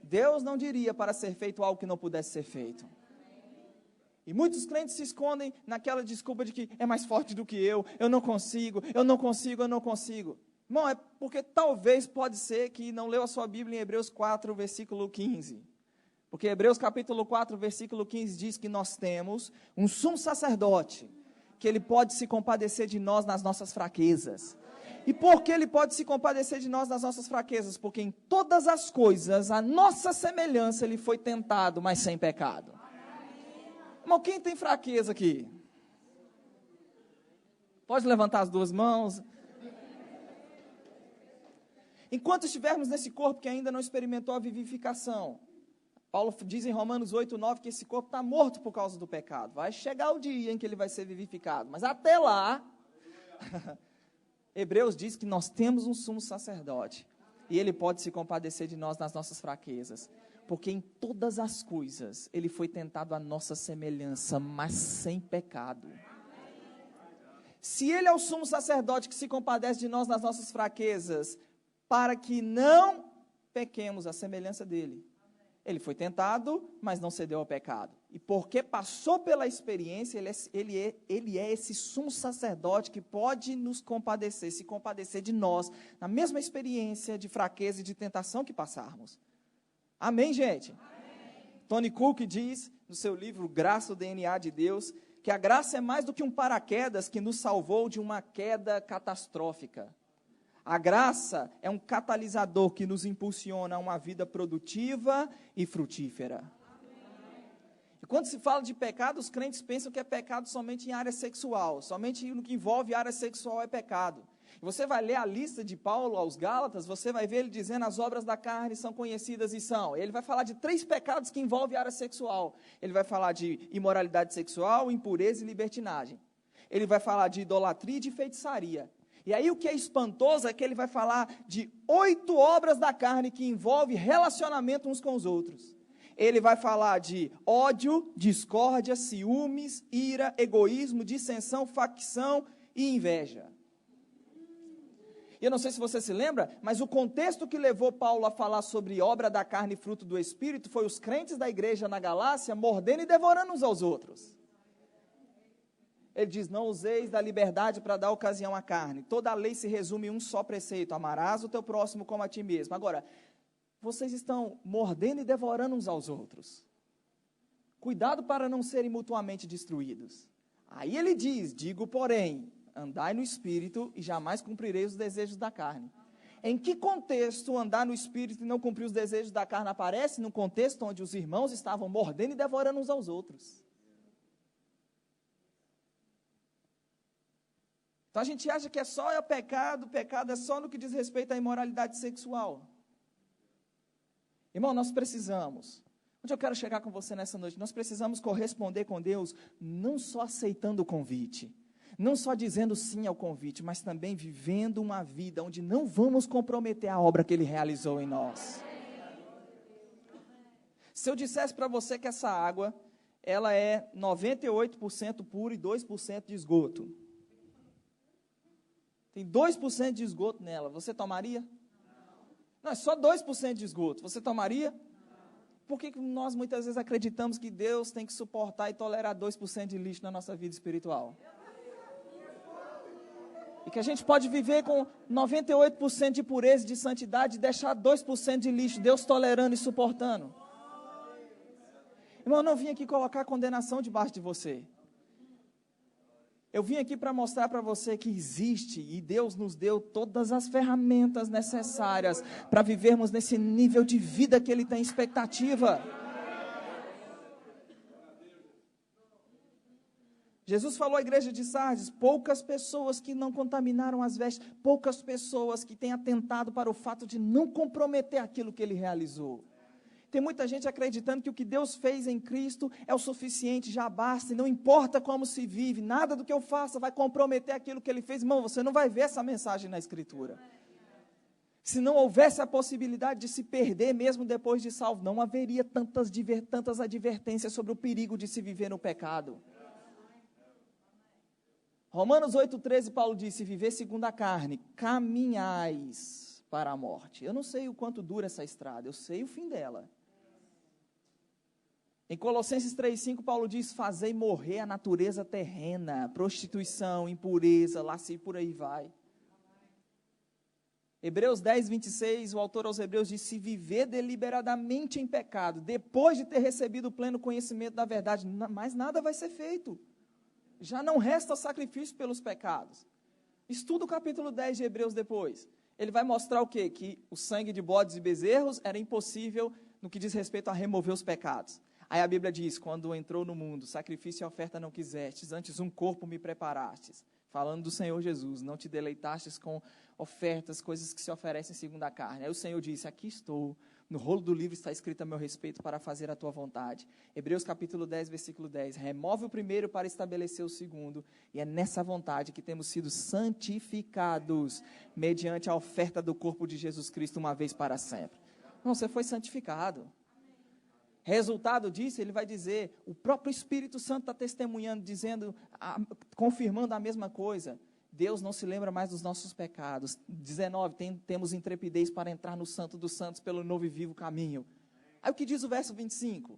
Deus não diria para ser feito algo que não pudesse ser feito. E muitos crentes se escondem naquela desculpa de que é mais forte do que eu não consigo, eu não consigo, eu não consigo. Irmão, é porque talvez pode ser que não leu a sua Bíblia em Hebreus 4, versículo 15. Porque Hebreus capítulo 4, versículo 15 diz que nós temos um sumo sacerdote, que ele pode se compadecer de nós nas nossas fraquezas. E por que ele pode se compadecer de nós nas nossas fraquezas? Porque em todas as coisas, a nossa semelhança, ele foi tentado, mas sem pecado. Irmão, quem tem fraqueza aqui? Pode levantar as duas mãos. Enquanto estivermos nesse corpo que ainda não experimentou a vivificação, Paulo diz em Romanos 8, 9 que esse corpo está morto por causa do pecado. Vai chegar o dia em que ele vai ser vivificado. Mas até lá, Hebreus diz que nós temos um sumo sacerdote. E ele pode se compadecer de nós nas nossas fraquezas. Porque em todas as coisas, ele foi tentado à nossa semelhança, mas sem pecado. Se ele é o sumo sacerdote que se compadece de nós nas nossas fraquezas, para que não pequemos à semelhança dele. Ele foi tentado, mas não cedeu ao pecado. E porque passou pela experiência, ele é esse sumo sacerdote que pode nos compadecer, se compadecer de nós, na mesma experiência de fraqueza e de tentação que passarmos. Amém, gente? Amém. Tony Cook diz, no seu livro Graça, o DNA de Deus, que a graça é mais do que um paraquedas que nos salvou de uma queda catastrófica. A graça é um catalisador que nos impulsiona a uma vida produtiva e frutífera. E quando se fala de pecado, os crentes pensam que é pecado somente em área sexual. Somente no que envolve área sexual é pecado. E você vai ler a lista de Paulo aos Gálatas, você vai ver ele dizendo as obras da carne são conhecidas e são. Ele vai falar de 3 pecados que envolvem a área sexual. Ele vai falar de imoralidade sexual, impureza e libertinagem. ele vai falar de idolatria e de feitiçaria. E aí o que é espantoso é que ele vai falar de 8 obras da carne que envolvem relacionamento uns com os outros. Ele vai falar de ódio, discórdia, ciúmes, ira, egoísmo, dissensão, facção e inveja. E eu não sei se você se lembra, mas o contexto que levou Paulo a falar sobre obra da carne e fruto do Espírito foi os crentes da igreja na Galácia mordendo e devorando uns aos outros. Ele diz, não useis da liberdade para dar ocasião à carne. Toda a lei se resume em um só preceito, amarás o teu próximo como a ti mesmo. Agora, vocês estão mordendo e devorando uns aos outros. Cuidado para não serem mutuamente destruídos. Aí ele diz, digo porém, andai no Espírito e jamais cumprireis os desejos da carne. Em que contexto andar no Espírito e não cumprir os desejos da carne aparece? Num contexto onde os irmãos estavam mordendo e devorando uns aos outros. Então a gente acha que é só o pecado é só no que diz respeito à imoralidade sexual. Irmão, nós precisamos, onde eu quero chegar com você nessa noite, nós precisamos corresponder com Deus, não só aceitando o convite, não só dizendo sim ao convite, mas também vivendo uma vida onde não vamos comprometer a obra que Ele realizou em nós. Se eu dissesse para você que essa água, ela é 98% pura e 2% de esgoto, tem 2% de esgoto nela, você tomaria? Não, é só 2% de esgoto, você tomaria? Por que nós muitas vezes acreditamos que Deus tem que suportar e tolerar 2% de lixo na nossa vida espiritual? E que a gente pode viver com 98% de pureza e de santidade e deixar 2% de lixo, Deus tolerando e suportando. Irmão, eu não vim aqui colocar condenação debaixo de você. Eu vim aqui para mostrar para você que existe e Deus nos deu todas as ferramentas necessárias para vivermos nesse nível de vida que Ele tem expectativa. Jesus falou à igreja de Sardes, poucas pessoas que não contaminaram as vestes, poucas pessoas que têm atentado para o fato de não comprometer aquilo que Ele realizou. Tem muita gente acreditando que o que Deus fez em Cristo é o suficiente, já basta, e não importa como se vive, nada do que eu faça vai comprometer aquilo que Ele fez. Irmão, você não vai ver essa mensagem na Escritura. Se não houvesse a possibilidade de se perder mesmo depois de salvo, não haveria tantas advertências sobre o perigo de se viver no pecado. Romanos 8,13, Paulo diz, se viver segundo a carne, caminhais para a morte. Eu não sei o quanto dura essa estrada, eu sei o fim dela. Em Colossenses 3,5, Paulo diz, fazei morrer a natureza terrena, prostituição, impureza, lascívia e por aí vai. Hebreus 10,26, o autor aos Hebreus diz, se viver deliberadamente em pecado, depois de ter recebido o pleno conhecimento da verdade, mais nada vai ser feito. Já não resta sacrifício pelos pecados. Estuda o capítulo 10 de Hebreus depois. Ele vai mostrar o quê? Que o sangue de bodes e bezerros era impossível no que diz respeito a remover os pecados. Aí a Bíblia diz, quando entrou no mundo, sacrifício e oferta não quisestes, antes um corpo me preparastes. Falando do Senhor Jesus, não te deleitastes com ofertas, coisas que se oferecem segundo a carne. Aí o Senhor disse, aqui estou, no rolo do livro está escrito a meu respeito para fazer a tua vontade. Hebreus capítulo 10, versículo 10, remove o primeiro para estabelecer o segundo, e é nessa vontade que temos sido santificados, mediante a oferta do corpo de Jesus Cristo uma vez para sempre. Não, você foi santificado. Resultado disso, ele vai dizer, o próprio Espírito Santo está testemunhando, dizendo, confirmando a mesma coisa. Deus não se lembra mais dos nossos pecados. 19, temos intrepidez para entrar no Santo dos Santos pelo novo e vivo caminho. Aí o que diz o verso 25?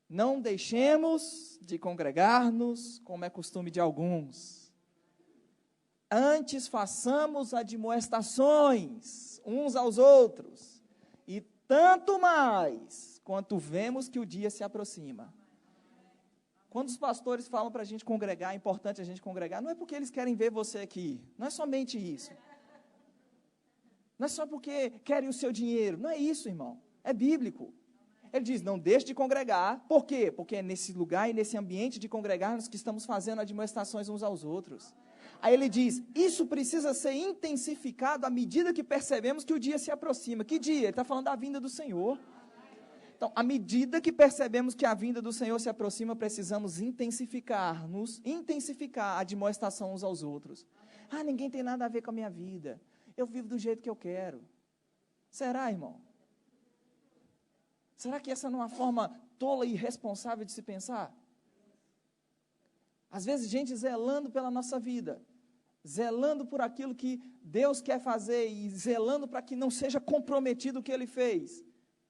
Não deixemos de congregar-nos, como é costume de alguns. Antes façamos admoestações uns aos outros. E tanto mais quanto vemos que o dia se aproxima. Quando os pastores falam para a gente congregar, é importante a gente congregar, não é porque eles querem ver você aqui, não é somente isso. Não é só porque querem o seu dinheiro, não é isso, irmão, é bíblico. Ele diz, não deixe de congregar, por quê? Porque é nesse lugar e nesse ambiente de congregar que estamos fazendo admoestações uns aos outros. Aí ele diz, isso precisa ser intensificado à medida que percebemos que o dia se aproxima. Que dia? Ele está falando da vinda do Senhor. Então, à medida que percebemos que a vinda do Senhor se aproxima, precisamos intensificar a admoestação uns aos outros. Ah, ninguém tem nada a ver com a minha vida. Eu vivo do jeito que eu quero. Será, irmão? Será que essa não é uma forma tola e irresponsável de se pensar? Às vezes, gente zelando pela nossa vida, zelando por aquilo que Deus quer fazer e zelando para que não seja comprometido o que Ele fez.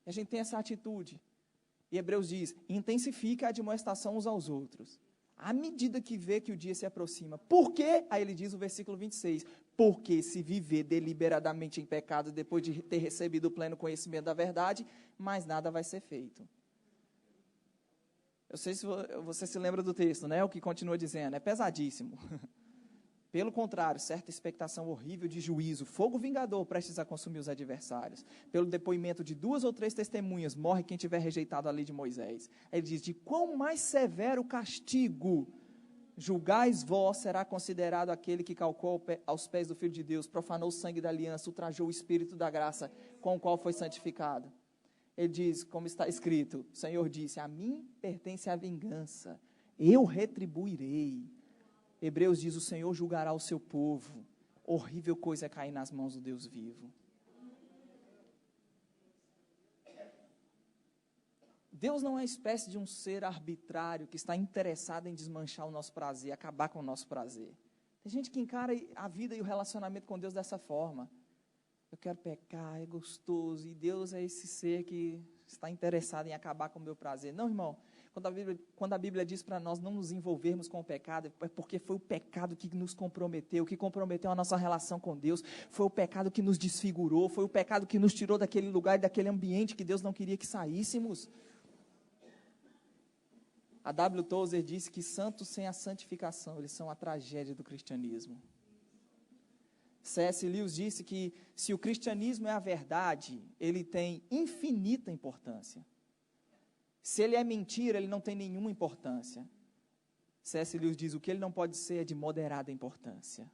E a gente tem essa atitude. E Hebreus diz, intensifica a admoestação uns aos outros, à medida que vê que o dia se aproxima. Por quê? Aí ele diz o versículo 26, porque se viver deliberadamente em pecado depois de ter recebido o pleno conhecimento da verdade, mais nada vai ser feito. Eu sei se você se lembra do texto, né? O que continua dizendo, é pesadíssimo. Pelo contrário, certa expectação horrível de juízo, fogo vingador prestes a consumir os adversários. Pelo depoimento de 2 ou 3 testemunhas, morre quem tiver rejeitado a lei de Moisés. Aí ele diz, de quão mais severo castigo julgais vós, será considerado aquele que calcou aos pés do Filho de Deus, profanou o sangue da aliança, ultrajou o Espírito da graça, com o qual foi santificado. Ele diz, como está escrito, o Senhor disse, a mim pertence a vingança, eu retribuirei. Hebreus diz, o Senhor julgará o seu povo. Horrível coisa é cair nas mãos do Deus vivo. Deus não é espécie de um ser arbitrário que está interessado em desmanchar o nosso prazer, acabar com o nosso prazer. Tem gente que encara a vida e o relacionamento com Deus dessa forma. Eu quero pecar, é gostoso, e Deus é esse ser que está interessado em acabar com o meu prazer. Não, irmão, quando a Bíblia diz para nós não nos envolvermos com o pecado, é porque foi o pecado que nos comprometeu, que comprometeu a nossa relação com Deus, foi o pecado que nos desfigurou, foi o pecado que nos tirou daquele lugar e daquele ambiente que Deus não queria que saíssemos. A W. Tozer disse que santos sem a santificação, eles são a tragédia do cristianismo. C.S. Lewis disse que se o cristianismo é a verdade, ele tem infinita importância. Se ele é mentira, ele não tem nenhuma importância. C.S. Lewis diz, o que ele não pode ser é de moderada importância.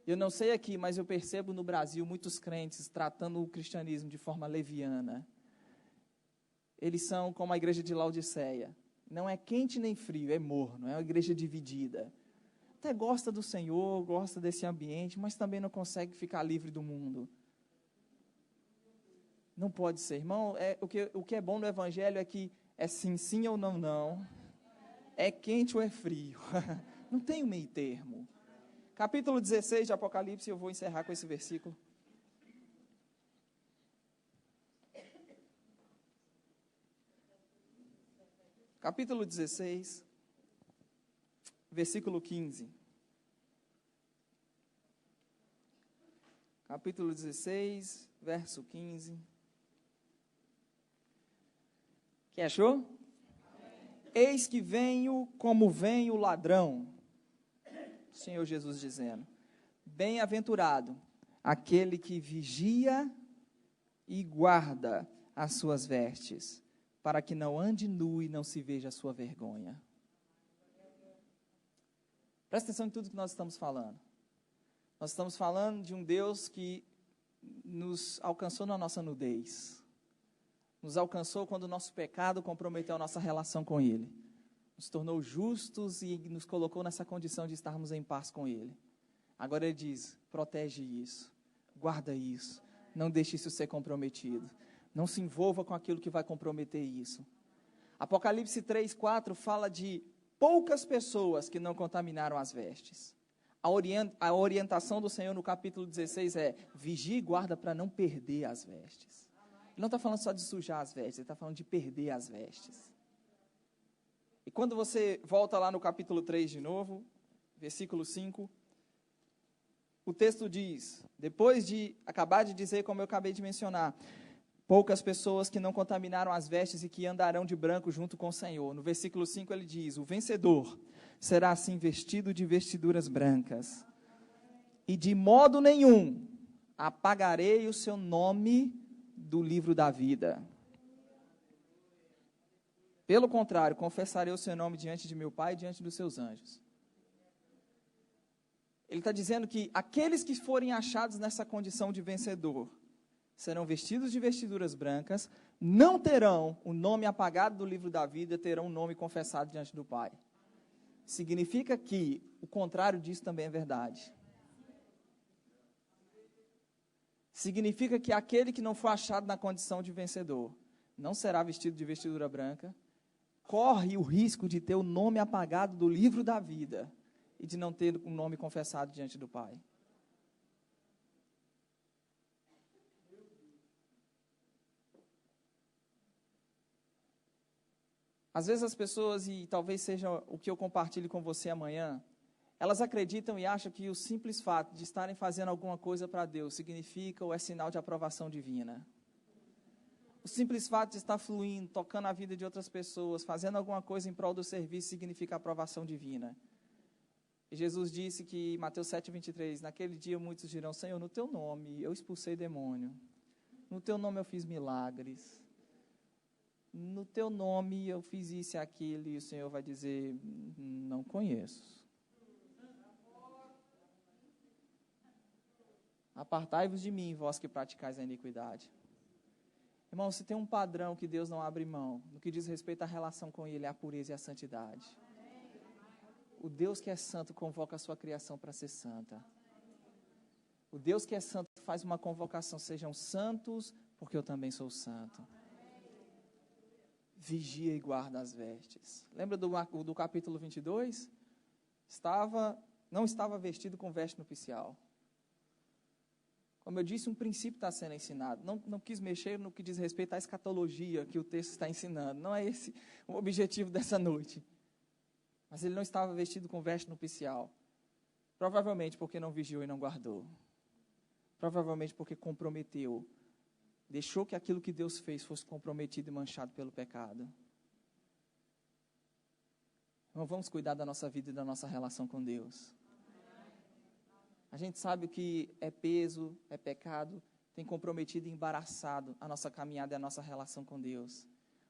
Eu não sei aqui, mas eu percebo no Brasil muitos crentes tratando o cristianismo de forma leviana. Eles são como a igreja de Laodiceia. Não é quente nem frio, é morno, é uma igreja dividida. Até gosta do Senhor, gosta desse ambiente, mas também não consegue ficar livre do mundo. Não pode ser, irmão. O que é bom no Evangelho é que é sim, sim ou não, não. É quente ou é frio. Não tem um meio termo. Capítulo 16 de Apocalipse, eu vou encerrar com esse versículo. Capítulo 16, versículo 15. Capítulo 16, verso 15. Quem achou? Amém. Eis que venho como vem o ladrão. Senhor Jesus dizendo, bem-aventurado aquele que vigia e guarda as suas vestes, para que não ande nu e não se veja a sua vergonha. Presta atenção em tudo que nós estamos falando. Nós estamos falando de um Deus que nos alcançou na nossa nudez. Nos alcançou quando o nosso pecado comprometeu a nossa relação com Ele. Nos tornou justos e nos colocou nessa condição de estarmos em paz com Ele. Agora Ele diz, protege isso, guarda isso, não deixe isso ser comprometido. Não se envolva com aquilo que vai comprometer isso. Apocalipse 3:4 fala de poucas pessoas que não contaminaram as vestes. A orientação do Senhor no capítulo 16 é, vigie e guarda para não perder as vestes. Ele não está falando só de sujar as vestes, ele está falando de perder as vestes. E quando você volta lá no capítulo 3 de novo, versículo 5, o texto diz, depois de acabar de dizer, como eu acabei de mencionar, poucas pessoas que não contaminaram as vestes e que andarão de branco junto com o Senhor. No versículo 5 ele diz, o vencedor será assim vestido de vestiduras brancas, e de modo nenhum apagarei o seu nome do livro da vida. Pelo contrário, confessarei o seu nome diante de meu Pai e diante dos seus anjos. Ele está dizendo que aqueles que forem achados nessa condição de vencedor, serão vestidos de vestiduras brancas, não terão o nome apagado do livro da vida, terão o nome confessado diante do Pai. Significa que o contrário disso também é verdade. Significa que aquele que não for achado na condição de vencedor, não será vestido de vestidura branca, corre o risco de ter o nome apagado do livro da vida e de não ter o nome confessado diante do Pai. Às vezes as pessoas, e talvez seja o que eu compartilhe com você amanhã, elas acreditam e acham que o simples fato de estarem fazendo alguma coisa para Deus significa ou é sinal de aprovação divina. O simples fato de estar fluindo, tocando a vida de outras pessoas, fazendo alguma coisa em prol do serviço significa aprovação divina. E Jesus disse que, em Mateus 7:23, naquele dia muitos dirão, Senhor, no teu nome eu expulsei demônio, no teu nome eu fiz milagres, no teu nome eu fiz isso e aquilo, e o Senhor vai dizer, não conheço. Apartai-vos de mim, vós que praticais a iniquidade. Irmão, se tem um padrão que Deus não abre mão, no que diz respeito à relação com Ele, é a pureza e a santidade. O Deus que é santo convoca a sua criação para ser santa. O Deus que é santo faz uma convocação, sejam santos, porque eu também sou santo. Vigia e guarda as vestes. Lembra do capítulo 22? Não estava vestido com veste nupcial. Como eu disse, um princípio está sendo ensinado. Não quis mexer no que diz respeito à escatologia que o texto está ensinando. Não é esse o objetivo dessa noite. Mas ele não estava vestido com veste nupcial. Provavelmente porque não vigiou e não guardou. Provavelmente porque comprometeu. Deixou que aquilo que Deus fez fosse comprometido e manchado pelo pecado. Então vamos cuidar da nossa vida e da nossa relação com Deus. A gente sabe o que é peso, é pecado, tem comprometido e embaraçado a nossa caminhada e a nossa relação com Deus.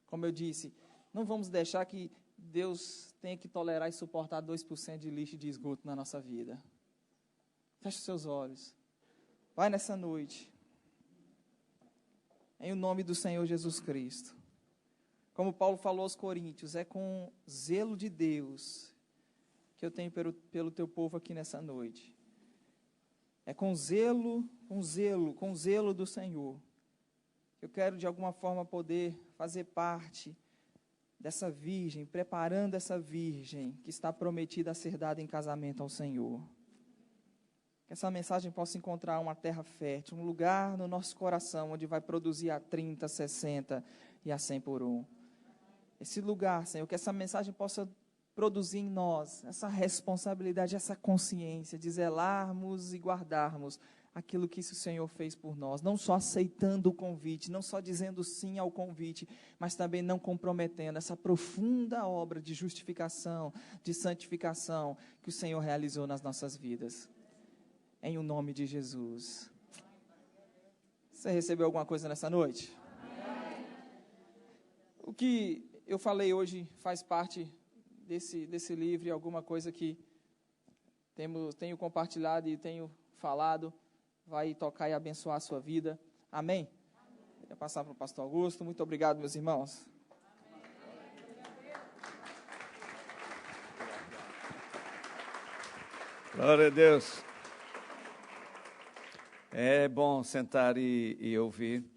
Como eu disse, não vamos deixar que Deus tenha que tolerar e suportar 2% de lixo e de esgoto na nossa vida. Feche os seus olhos. Vai nessa noite. Em nome do Senhor Jesus Cristo. Como Paulo falou aos Coríntios, é com zelo de Deus que eu tenho pelo teu povo aqui nessa noite. É com zelo do Senhor. Eu quero de alguma forma poder fazer parte dessa virgem, preparando essa virgem que está prometida a ser dada em casamento ao Senhor. Que essa mensagem possa encontrar uma terra fértil, um lugar no nosso coração onde vai produzir a 30, 60 e a 100 por um. Esse lugar, Senhor, que essa mensagem possa produzir em nós essa responsabilidade, essa consciência de zelarmos e guardarmos aquilo que o Senhor fez por nós, não só aceitando o convite, não só dizendo sim ao convite, mas também não comprometendo essa profunda obra de justificação, de santificação que o Senhor realizou nas nossas vidas. Em o nome de Jesus. Você recebeu alguma coisa nessa noite? Amém. O que eu falei hoje faz parte desse livro, alguma coisa que tenho compartilhado e tenho falado, vai tocar e abençoar a sua vida. Amém? Queria passar para o pastor Augusto. Muito obrigado, meus irmãos. Glória a Deus. É bom sentar e ouvir.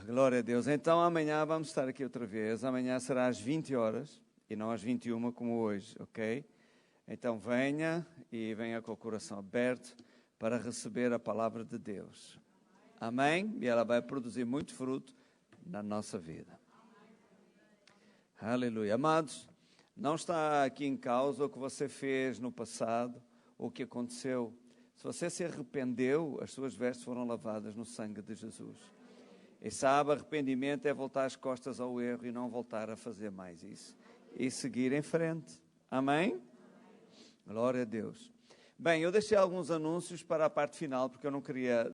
Glória a Deus. Então amanhã vamos estar aqui outra vez. Amanhã será às 20 horas. E não às 21 como hoje, ok? Então venha com o coração aberto para receber a palavra de Deus. Amém? E ela vai produzir muito fruto na nossa vida. Aleluia. Amados, não está aqui em causa o que você fez no passado, ou o que aconteceu. Se você se arrependeu, as suas vestes foram lavadas no sangue de Jesus. E sabe, arrependimento é voltar as costas ao erro e não voltar a fazer mais isso. E seguir em frente. Amém? Glória a Deus. Bem, eu deixei alguns anúncios para a parte final, porque eu não queria